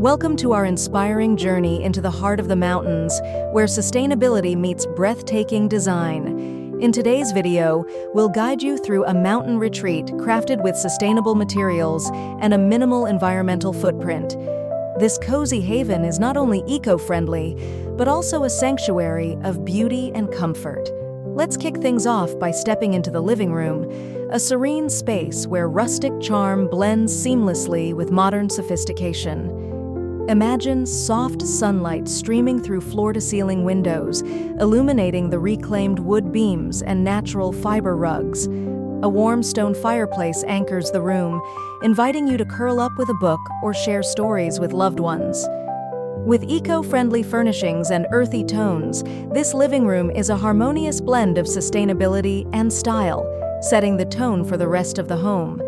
Welcome to our inspiring journey into the heart of the mountains, where sustainability meets breathtaking design. In today's video, we'll guide you through a mountain retreat crafted with sustainable materials and a minimal environmental footprint. This cozy haven is not only eco-friendly, but also a sanctuary of beauty and comfort. Let's kick things off by stepping into the living room, a serene space where rustic charm blends seamlessly with modern sophistication. Imagine soft sunlight streaming through floor-to-ceiling windows, illuminating the reclaimed wood beams and natural fiber rugs. A warm stone fireplace anchors the room, inviting you to curl up with a book or share stories with loved ones. With eco-friendly furnishings and earthy tones, this living room is a harmonious blend of sustainability and style, setting the tone for the rest of the home.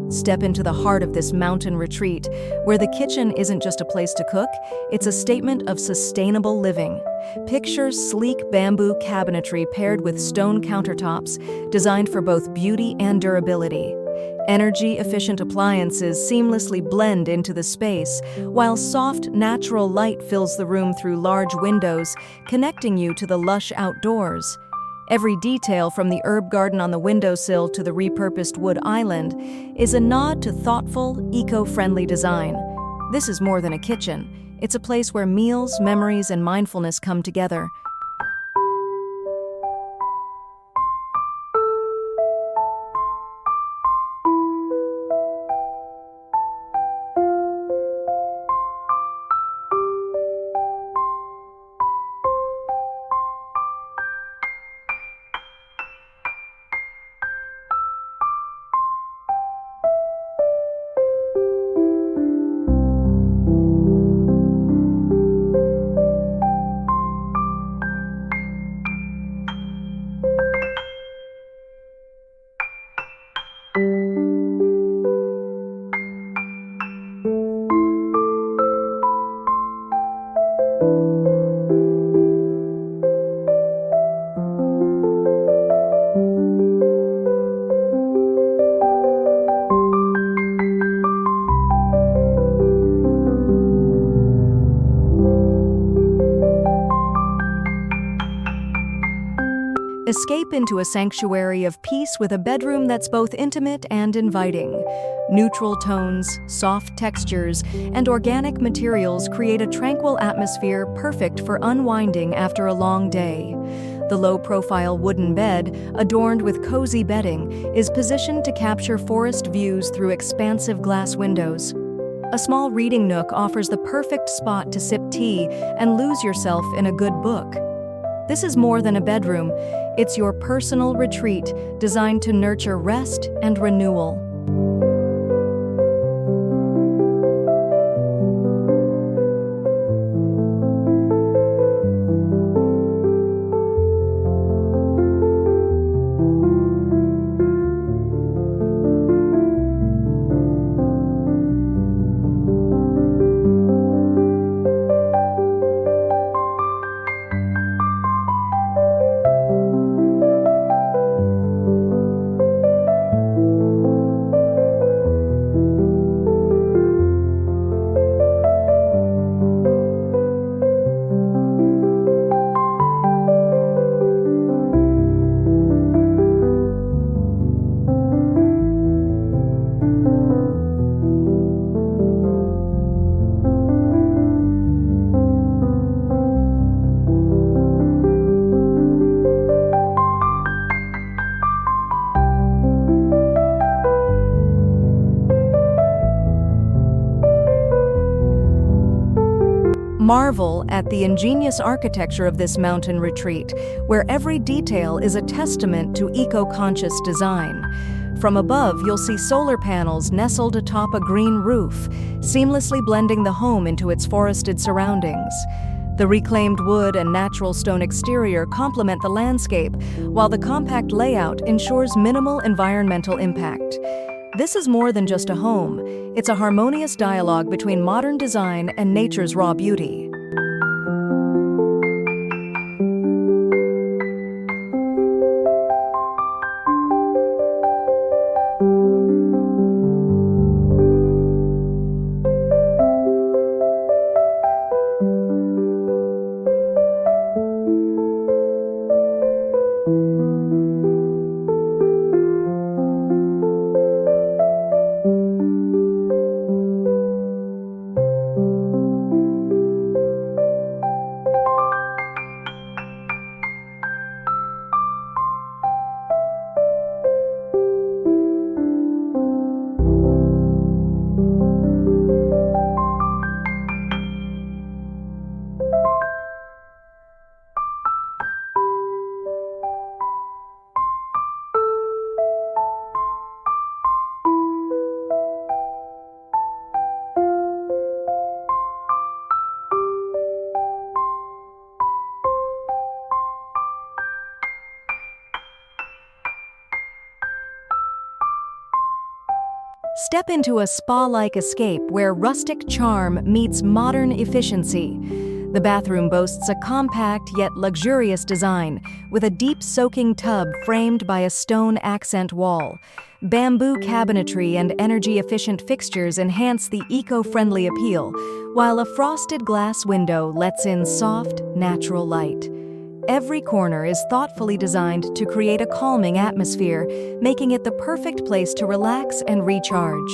Step into the heart of this mountain retreat, where the kitchen isn't just a place to cook, it's a statement of sustainable living. Picture sleek bamboo cabinetry paired with stone countertops, designed for both beauty and durability. Energy-efficient appliances seamlessly blend into the space, while soft, natural light fills the room through large windows, connecting you to the lush outdoors. Every detail, from the herb garden on the windowsill to the repurposed wood island, is a nod to thoughtful, eco-friendly design. This is more than a kitchen. It's a place where meals, memories, and mindfulness come together. Escape into a sanctuary of peace with a bedroom that's both intimate and inviting. Neutral tones, soft textures, and organic materials create a tranquil atmosphere perfect for unwinding after a long day. The low-profile wooden bed, adorned with cozy bedding, is positioned to capture forest views through expansive glass windows. A small reading nook offers the perfect spot to sip tea and lose yourself in a good book. This is more than a bedroom. It's your personal retreat, designed to nurture rest and renewal. Marvel at the ingenious architecture of this mountain retreat, where every detail is a testament to eco-conscious design. From above, you'll see solar panels nestled atop a green roof, seamlessly blending the home into its forested surroundings. The reclaimed wood and natural stone exterior complement the landscape, while the compact layout ensures minimal environmental impact. This is more than just a home. It's a harmonious dialogue between modern design and nature's raw beauty. Step into a spa-like escape where rustic charm meets modern efficiency. The bathroom boasts a compact yet luxurious design, with a deep soaking tub framed by a stone accent wall. Bamboo cabinetry and energy-efficient fixtures enhance the eco-friendly appeal, while a frosted glass window lets in soft, natural light. Every corner is thoughtfully designed to create a calming atmosphere, making it the perfect place to relax and recharge.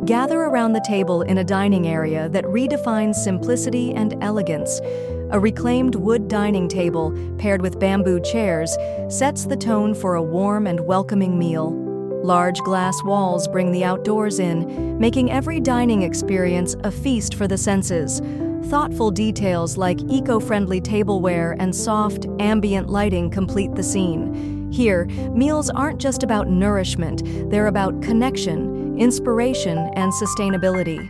Gather around the table in a dining area that redefines simplicity and elegance. A reclaimed wood dining table, paired with bamboo chairs, sets the tone for a warm and welcoming meal. Large glass walls bring the outdoors in, making every dining experience a feast for the senses. Thoughtful details like eco-friendly tableware and soft, ambient lighting complete the scene. Here, meals aren't just about nourishment, they're about connection, inspiration, and sustainability.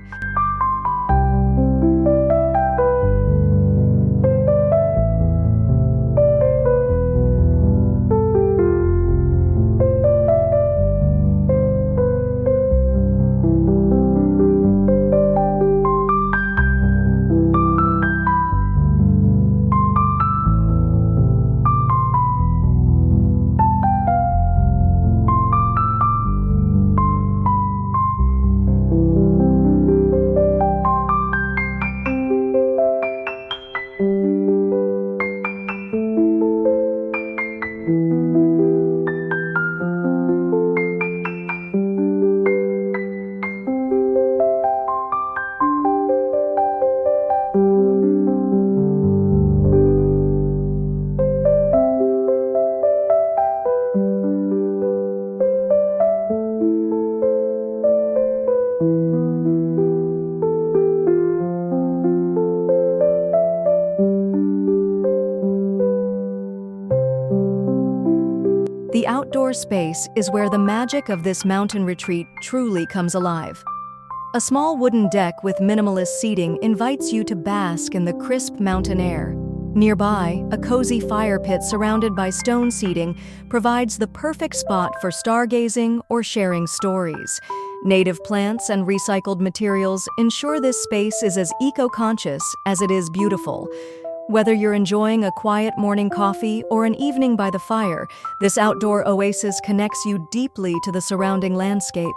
The outdoor space is where the magic of this mountain retreat truly comes alive. A small wooden deck with minimalist seating invites you to bask in the crisp mountain air. Nearby, a cozy fire pit surrounded by stone seating provides the perfect spot for stargazing or sharing stories. Native plants and recycled materials ensure this space is as eco-conscious as it is beautiful. Whether you're enjoying a quiet morning coffee or an evening by the fire, this outdoor oasis connects you deeply to the surrounding landscape.